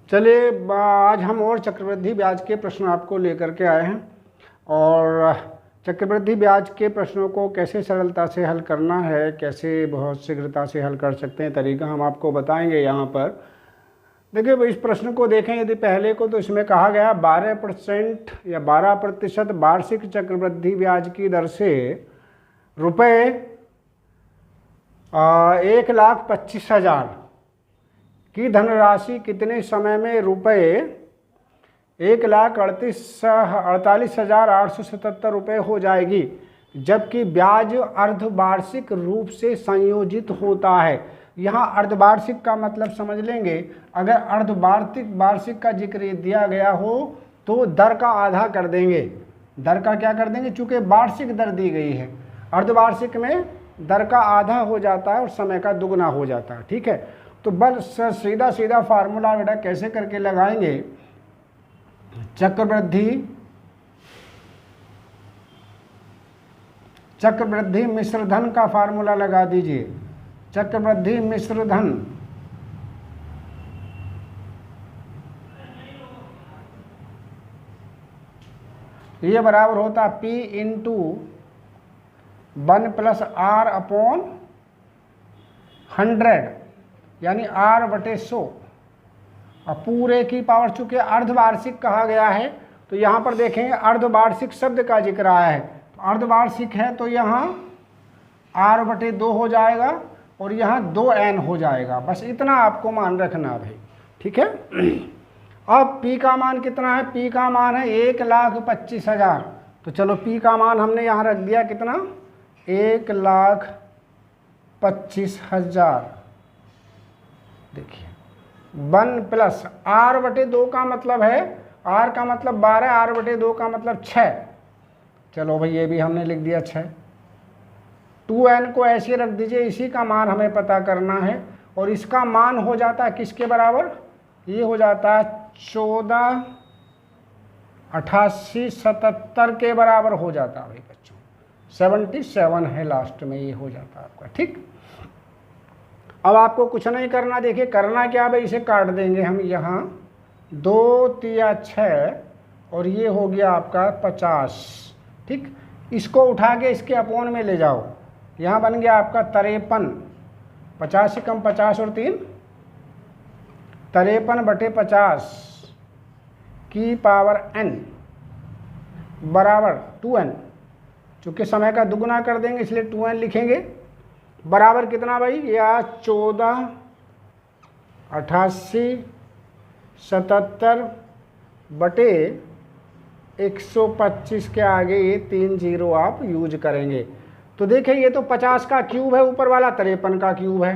चलिए आज हम और चक्रवृद्धि ब्याज के प्रश्न आपको लेकर के आए हैं और चक्रवृद्धि ब्याज के प्रश्नों को कैसे सरलता से हल करना है, कैसे बहुत शीघ्रता से हल कर सकते हैं, तरीका हम आपको बताएंगे। यहाँ पर देखिए, इस प्रश्न को देखें यदि पहले को, तो इसमें कहा गया 12% या 12% वार्षिक चक्रवृद्धि ब्याज की दर से रुपये 1,25,000 की धनराशि कितने समय में रुपये 1,48,877 रुपये हो जाएगी, जबकि ब्याज अर्धवार्षिक रूप से संयोजित होता है। यहाँ अर्धवार्षिक का मतलब समझ लेंगे। अगर वार्षिक का जिक्र दिया गया हो तो दर का आधा कर देंगे। दर का क्या कर देंगे? चूंकि वार्षिक दर दी गई है, अर्धवार्षिक में दर का आधा हो जाता है और समय का दुगना हो जाता है। ठीक है, तो बस सीधा सीधा फार्मूला बेटा कैसे करके लगाएंगे। चक्रवृद्धि मिश्र धन का फार्मूला लगा दीजिए। चक्रवृद्धि मिश्र धन ये बराबर होता P इंटू 1 + R/100 यानी R/100 और पूरे की पावर। चूंकि अर्धवार्षिक कहा गया है तो यहाँ पर देखेंगे अर्धवार्षिक शब्द का जिक्र आया है, तो अर्धवार्षिक है तो यहाँ R/2 हो जाएगा और यहाँ 2n हो जाएगा। बस इतना आपको मान रखना भाई। ठीक है, अब P का मान कितना है? P का मान है 1,25,000। तो चलो P का मान हमने यहाँ रख दिया कितना? 1,25,000। देखिए 1 + R/2 का मतलब है, R का मतलब 12, R/2 का मतलब 6। चलो भाई ये भी हमने लिख दिया 6। 2n को ऐसे रख दीजिए, इसी का मान हमें पता करना है और इसका मान हो जाता है किसके बराबर? ये हो जाता है 14,88,77 के बराबर हो जाता है भाई बच्चों। 77 है लास्ट में, ये हो जाता है आपका। ठीक, अब आपको कुछ नहीं करना। देखिए करना क्या भाई, इसे काट देंगे हम। यहाँ 2 तिया 6 और ये हो गया आपका 50। ठीक, इसको उठा के इसके अपोन में ले जाओ। यहाँ बन गया आपका 53। 50 से कम 50 और 3 53/50 की पावर n बराबर 2n। चूँकि समय का दुगुना कर देंगे इसलिए 2n लिखेंगे। बराबर कितना भाई? या 14,88,77/125 के आगे ये 3 0 आप यूज करेंगे। तो देखिए ये तो 50 का क्यूब है, ऊपर वाला 53 का क्यूब है,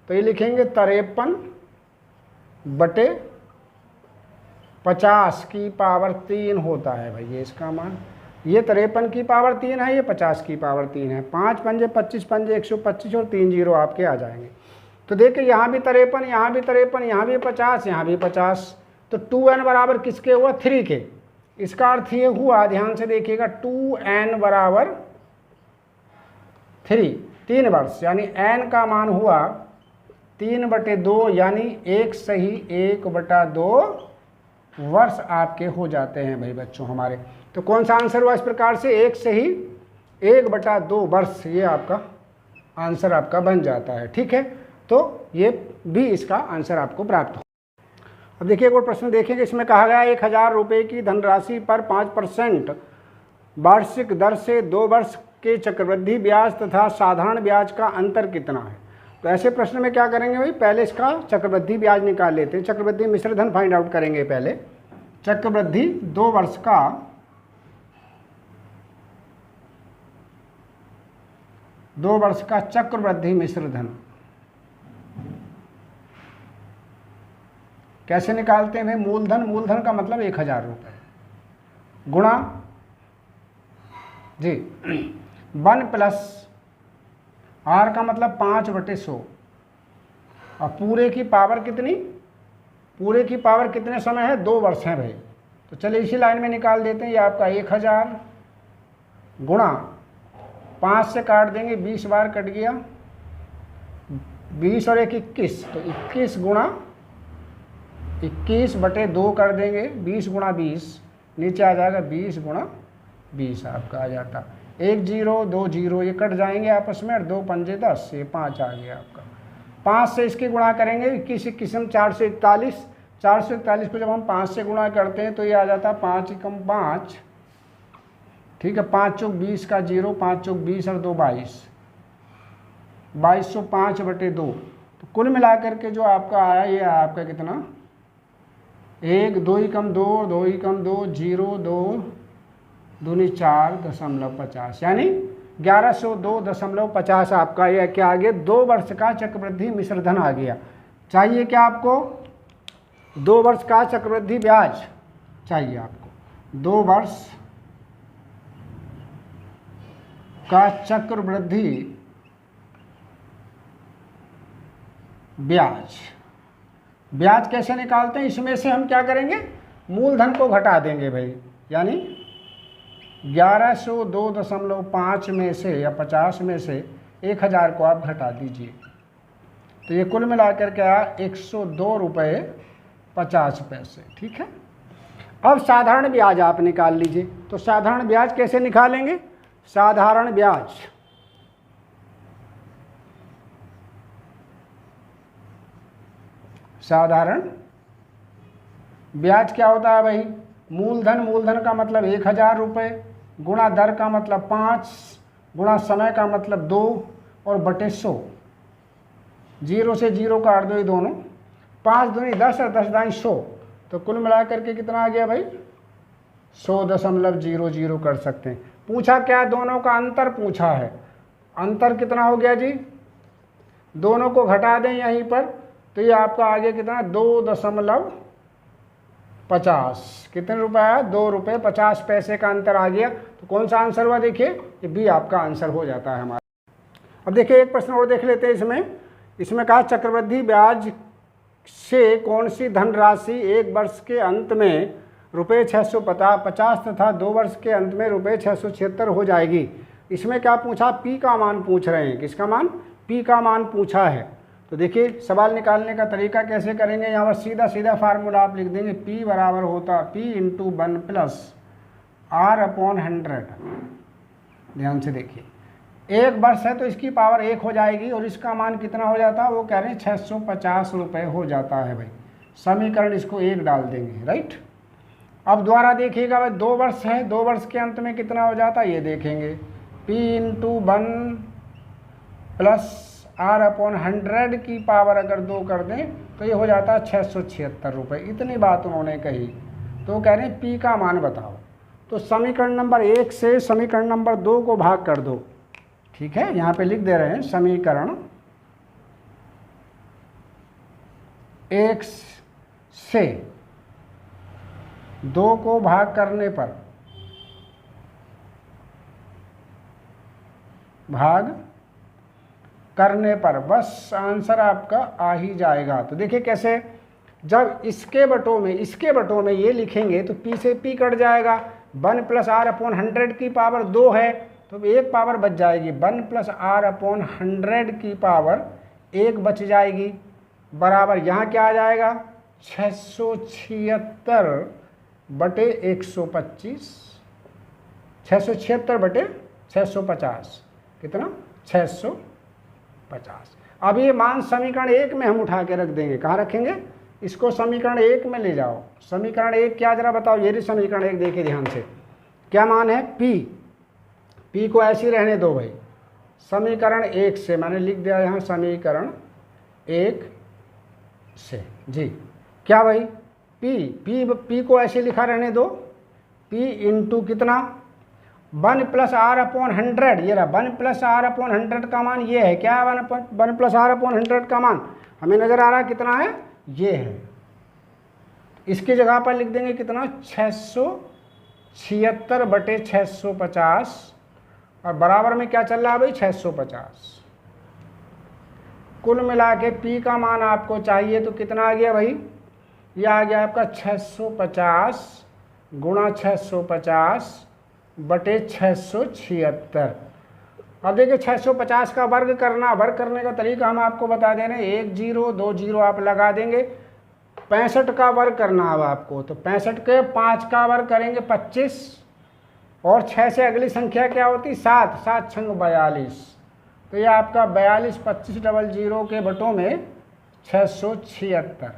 तो ये लिखेंगे 53/50 की पावर 3 होता है भाई ये इसका मान। ये 53 की पावर 3 है, ये 50 की पावर 3 है। 5 पंजे 25 पंजे 125 और 3 0 आपके आ जाएंगे। तो देखिए यहाँ भी 53, यहाँ भी 53, यहाँ भी 50, यहाँ भी 50। तो 2n बराबर किसके हुआ? 3 के। इसका अर्थ ये हुआ, ध्यान से देखिएगा, 2n बराबर 3 वर्ष, यानी n का मान हुआ 3/2, यानी 1 सही 1/2 वर्ष आपके हो जाते हैं भाई बच्चों हमारे। तो कौन सा आंसर हुआ इस प्रकार से? 1 सही 1/2 वर्ष, ये आपका आंसर आपका बन जाता है। ठीक है, तो ये भी इसका आंसर आपको प्राप्त हो। अब देखिए एक और प्रश्न देखेंगे। इसमें कहा गया 1,000 रुपये की धनराशि पर 5% वार्षिक दर से 2 वर्ष के चक्रवृद्धि ब्याज तथा साधारण ब्याज का अंतर कितना है। तो ऐसे प्रश्न में क्या करेंगे भाई? पहले इसका चक्रवृद्धि ब्याज निकाल लेते हैं। चक्रवृद्धि मिश्र धन फाइंड आउट करेंगे पहले। चक्रवृद्धि 2 वर्ष का चक्रवृद्धि मिश्र धन कैसे निकालते हैं भाई? मूलधन का मतलब 1,000 रुपये गुणा जी 1 + R का मतलब 5/100 और पूरे की पावर कितनी? पूरे की पावर कितने समय है? 2 वर्ष हैं भाई। तो चलिए इसी लाइन में निकाल देते हैं। ये आपका 1,000 गुणा 5 से काट देंगे, 20 बार कट गया, 20 और 1 21, तो 21 गुणा 21/2 कर देंगे, 20 गुणा 20 नीचे आ जाएगा 20 गुणा 20 आपका आ जाता। 1 0 2 0 ये कट जाएंगे आपस में और 2 पंजे 10, ये 5 आ गया आपका। 5 से इसकी गुणा करेंगे 21 किस्म 441, 441 को जब हम 5 से गुणा करते हैं तो ये आ जाता है 5 एकम 5, ठीक है। 5 चौक 20 का 0, 5 चौक 20 और 2 22, 2205/2। तो कुल मिलाकर के जो आपका आया ये आपका कितना, 1 2 एकम 2 2 एकम 2 0 2 दूनी 4.50 यानी 1102.50 आपका यह क्या आ गया, 2 वर्ष का चक्रवृद्धि मिश्र धन आ गया। चाहिए क्या आपको, 2 वर्ष का चक्रवृद्धि ब्याज चाहिए आपको, 2 वर्ष का चक्रवृद्धि ब्याज। ब्याज कैसे निकालते हैं, इसमें से हम क्या करेंगे, मूलधन को घटा देंगे भाई, यानी 1102.5 में से या 50 में से 1000 को आप घटा दीजिए, तो ये कुल मिलाकर के आया 102.50 रुपये, ठीक है। अब साधारण ब्याज आप निकाल लीजिए। तो साधारण ब्याज कैसे निकालेंगे, साधारण ब्याज साधारण ब्याज क्या होता है भाई, मूलधन, मूलधन का मतलब 1000 रुपये गुणा दर का मतलब 5 गुणा समय का मतलब 2 और बटे 100, 0 से 0 काट दो ये दोनों, 5 दूनी 10 और 10 दाई 100, तो कुल मिला करके कितना आ गया भाई, 100.00 कर सकते हैं। पूछा क्या, दोनों का अंतर पूछा है, अंतर कितना हो गया जी, दोनों को घटा दें यहीं पर, तो ये आपका आ गया कितना 2.50, कितने रुपए आया, 2 रुपये 50 पैसे का अंतर आ गया। तो कौन सा आंसर हुआ, देखिए ये बी आपका आंसर हो जाता है हमारा। अब देखिए एक प्रश्न और देख लेते हैं इसमें कहा चक्रवृद्धि ब्याज से कौन सी धनराशि 1 वर्ष के अंत में रुपये 650 तथा 2 वर्ष के अंत में रुपये 676 हो जाएगी। इसमें क्या पूछा, पी का मान पूछ रहे हैं, किसका मान, पी का मान पूछा है। तो देखिए सवाल निकालने का तरीका कैसे करेंगे, यहाँ पर सीधा सीधा फार्मूला आप लिख देंगे, P बराबर होता P इंटू 1 प्लस R/100। ध्यान से देखिए, 1 वर्ष है तो इसकी पावर 1 हो जाएगी और इसका मान कितना हो जाता है, वो कह रहे हैं 650 रुपये हो जाता है भाई। समीकरण इसको 1 डाल देंगे, राइट। अब दोबारा देखिएगा भाई, 2 वर्ष है, 2 वर्ष के अंत में कितना हो जाता है ये देखेंगे, P इंटू 1 प्लस R/100 की पावर अगर 2 कर दें तो ये हो जाता है 676 रुपये। इतनी बात उन्होंने कही, तो कह रहे हैं P का मान बताओ। तो समीकरण नंबर 1 से समीकरण नंबर 2 को भाग कर दो, ठीक है। यहाँ पे लिख दे रहे हैं समीकरण 1 से 2 को भाग करने पर बस आंसर आपका आ ही जाएगा। तो देखिए कैसे, जब इसके बटों में ये लिखेंगे तो P से P कट जाएगा, 1 प्लस R/100 की पावर 2 है तो 1 पावर बच जाएगी, 1 प्लस R/100 की पावर 1 बच जाएगी, बराबर यहाँ क्या आ जाएगा 676/125, 676/650 कितना 650। अब ये मान समीकरण 1 में हम उठा के रख देंगे, कहाँ रखेंगे, इसको समीकरण 1 में ले जाओ। समीकरण 1 क्या जरा बताओ, ये समीकरण 1 देखिए ध्यान से, क्या मान है P को ऐसे रहने दो भाई। समीकरण 1 से मैंने लिख दिया यहाँ समीकरण 1 से जी, क्या भाई P को ऐसे लिखा रहने दो, P इंटू कितना 1 प्लस R/100, ये रहा 1 प्लस R/100 का मान ये है, क्या है 1 प्लस R/100 का मान हमें नज़र आ रहा है कितना है, ये है। इसकी जगह पर लिख देंगे कितना 676/650 और बराबर में क्या चल रहा है भाई 650। कुल मिला के P का मान आपको चाहिए तो कितना आ गया भाई, ये आ गया आपका 650 गुणा 650/676। अब देखिए 650 का वर्ग करने का तरीका हम आपको बता दे रहे हैं, 1 0 2 0 आप लगा देंगे, 65 का वर्ग करना है आपको, तो 65 के 5 का वर्ग करेंगे 25, और 6 से अगली संख्या क्या होती, 7, 7 छंग 42, तो ये आपका 42 25 00 के बटों में 676।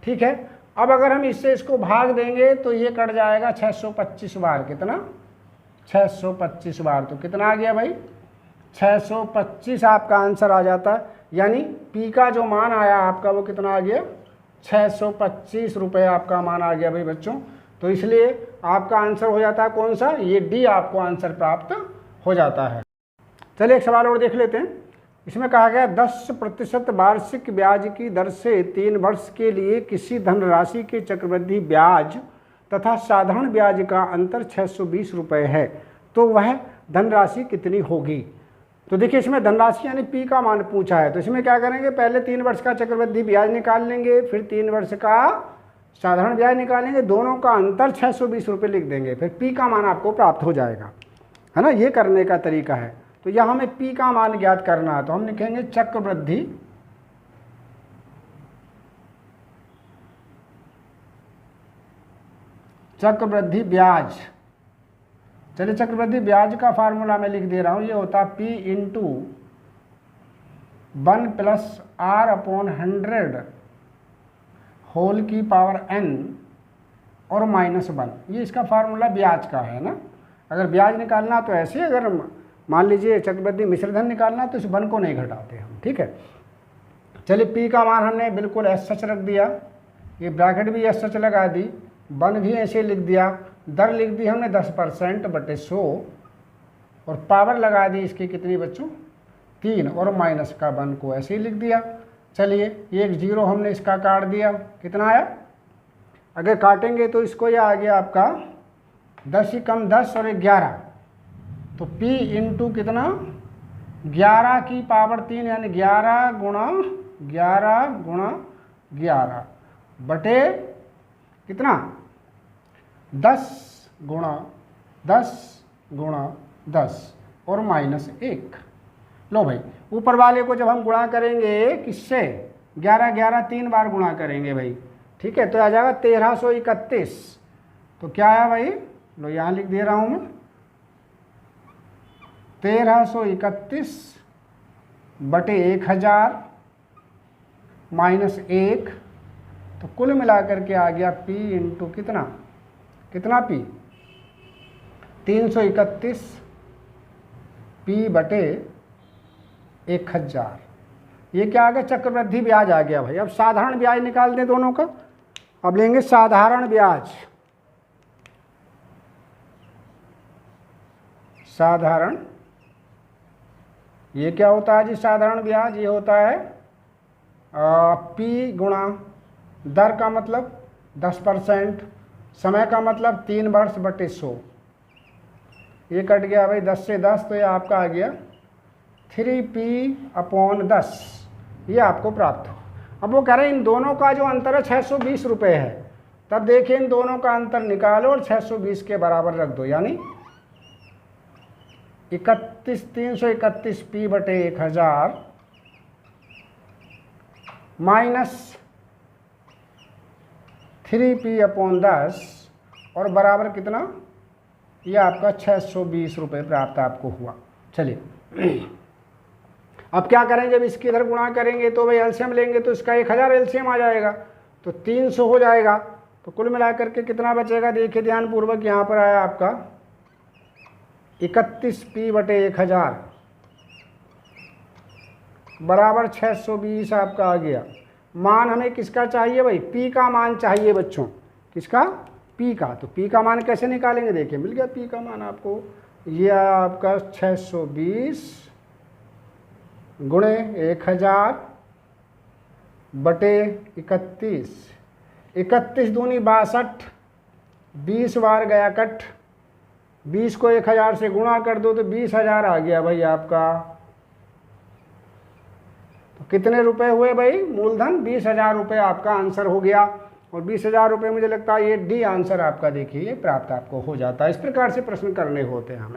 ठीक है, अब अगर हम इससे इसको भाग देंगे तो ये कट जाएगा 625 बार, कितना 625 बार, तो कितना आ गया भाई 625 आपका आंसर आ जाता है। यानी पी का जो मान आया आपका वो कितना आ गया 625 रुपये आपका मान आ गया भाई बच्चों। तो इसलिए आपका आंसर हो जाता है कौन सा, ये डी आपको आंसर प्राप्त हो जाता है। चलिए एक सवाल और देख लेते हैं। इसमें कहा गया 10% वार्षिक ब्याज की दर से 3 वर्ष के लिए किसी धनराशि के चक्रवृद्धि ब्याज तथा साधारण ब्याज का अंतर 620 रुपये है, तो वह धनराशि कितनी होगी। तो देखिए इसमें धनराशि यानी पी का मान पूछा है, तो इसमें क्या करेंगे, पहले 3 वर्ष का चक्रवृद्धि ब्याज निकाल लेंगे, फिर 3 वर्ष का साधारण ब्याज निकालेंगे, दोनों का अंतर 620 रुपये लिख देंगे, फिर पी का मान आपको प्राप्त हो जाएगा, है ना। ये करने का तरीका है। तो यहाँ हमें पी का मान ज्ञात करना है, तो हम लिखेंगे चक्रवृद्धि ब्याज। चलिए चक्रवृद्धि ब्याज का फार्मूला मैं लिख दे रहा हूँ, ये होता है P इंटू 1 + R/100 होल की पावर n और -1, ये इसका फार्मूला ब्याज का है ना। अगर ब्याज निकालना तो ऐसे, अगर मान लीजिए चक्रवृद्धि मिश्रधन निकालना तो इस 1 को नहीं घटाते हम, ठीक है। चलिए पी का मान हमने बिल्कुल एस सच रख दिया, ये ब्रैकेट भी एस सच लगा दी, 1 भी ऐसे लिख दिया, दर लिख दी हमने 10% बटे 100, और पावर लगा दी इसकी कितनी बच्चों 3, और माइनस का 1 को ऐसे ही लिख दिया। चलिए 1 0 हमने इसका काट दिया, कितना आया, अगर काटेंगे तो इसको ये आ गया आपका 10 ही कम 10 और 11, तो P इंटू कितना 11 की पावर 3 यानी 11 गुणा 11 बटे कितना 10 गुणा 10 और -1। लो भाई ऊपर वाले को जब हम गुणा करेंगे किससे, 11 3 बार गुणा करेंगे भाई, ठीक है, तो आ जाएगा 1331। तो क्या आया भाई, लो यहाँ लिख दे रहा हूँ मैं 1331 बटे 1000 -1, तो कुल मिलाकर के आ गया P इंटू कितना P 331 P बटे 1000। ये क्या आ गया, चक्रवृद्धि ब्याज आ गया भाई। अब साधारण ब्याज निकाल दें दोनों का, अब लेंगे साधारण ब्याज। साधारण, ये क्या होता है जी साधारण ब्याज, ये होता है P गुणा दर का मतलब 10%, समय का मतलब 3 वर्ष बटे 100, ये कट गया भाई 10 से 10, तो ये आपका आ गया 3P/10, ये आपको प्राप्त हो। अब वो कह रहे हैं इन दोनों का जो अंतर है 620 रुपये है, तब देखिए इन दोनों का अंतर निकालो और 620 के बराबर रख दो, यानी 331 P बटे 1000 माइनस 3P/10 और बराबर कितना, ये आपका 620 रुपये प्राप्त आपको हुआ। चलिए अब क्या करें, जब इसके इधर गुणा करेंगे तो भाई एलसीएम लेंगे तो इसका 1000 एलसीएम आ जाएगा, तो 300 हो जाएगा, तो कुल मिलाकर के कितना बचेगा, देखिए ध्यानपूर्वक, यहाँ पर आया आपका 31 P बटे 1000 बराबर 620 आपका आ गया। मान हमें किसका चाहिए भाई, P का मान चाहिए बच्चों, किसका, P का। तो P का मान कैसे निकालेंगे, देखिए मिल गया P का मान आपको, ये आया आपका 620 गुणे 1000 बटे 31, 31 दूनी 62, 20 बार गया कट, 20 को 1000 से गुणा कर दो तो 20,000 आ गया भाई आपका। तो कितने रुपए हुए भाई, मूलधन 20,000 रुपये आपका आंसर हो गया, और 20,000 रुपये मुझे लगता है ये डी आंसर आपका देखिए प्राप्त आपको हो जाता है। इस प्रकार से प्रश्न करने होते हैं हमें।